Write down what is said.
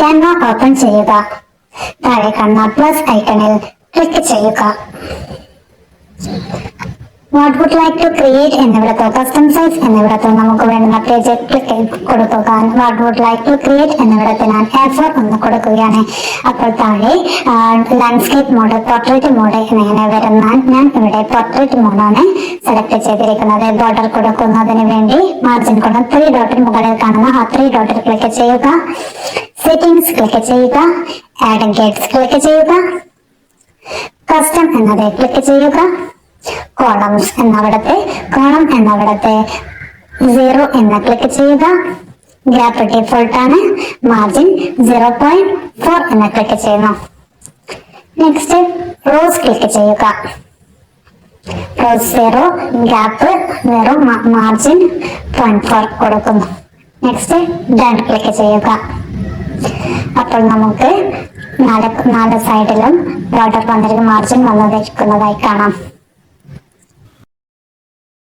Canva open ചെയ്യുക. താഴെ കാണുന്ന പ്ലസ് ഐക്കണിൽ ക്ലിക്ക് ചെയ്യുക. What would like to create എന്നിവിടത്തോ കസ്റ്റം സൈസ് എന്നിവിടത്തോ നമുക്ക് വേണ്ടുന്ന പേജ് ക്ലിക്ക് കൊടുക്കുക. What would like to create എന്നിവിടത്ത് ഞാൻ A4 ഒന്ന് കൊടുക്കുകയാണ്. അപ്പോൾ താഴെ ലാൻഡ്സ്കേപ്പ് മോഡ്, പോർട്രേറ്റ് മോഡ് എന്നിങ്ങനെ വരുന്ന ഞാൻ ഇവിടെ പോർട്രേറ്റ് മോഡാണ് സെലക്ട് ചെയ്തിരിക്കുന്നത്. ബോർഡർ കൊടുക്കുന്നതിന് വേണ്ടി മാർജിൻ കൊണ്ട് 3 ഡോട്ടിന് മുകളിൽ കാണുന്ന ആ 3 ഡോട്ടിൽ ക്ലിക്ക് ചെയ്യുക. സെറ്റിംഗ്സ് ക്ലിക്ക് ചെയ്യുക. ആഡ് ഗേറ്റ്സ് ക്ലിക്ക് ചെയ്യുക. കസ്റ്റം എന്നത് ക്ലിക്ക് ചെയ്യുക. കോളംസ് എന്നവിടത്തെ 0 എന്ന് ക്ലിക്ക് ചെയ്യുക. ഗ്യാപ്പ് ഡിഫോൾട്ട് ആണ്. മാർജിൻ 0.4 എന്ന് ക്ലിക്ക് ചെയ്യുന്നു. നെക്സ്റ്റ് റോസ് ക്ലിക്ക് ചെയ്യുക. റോസ് 0, ഗ്യാപ്പ് 0, മാർജിൻ 0.4 കൊടുക്കുന്നു. നെക്സ്റ്റ് ഡൺ ക്ലിക്ക് ചെയ്യുക. അപ്പോൾ നമുക്ക് നാല് സൈഡിലും ബോർഡർ വന്നിരിക്കുന്ന മാർജിൻ വന്നിരിക്കുന്നതായി കാണാം.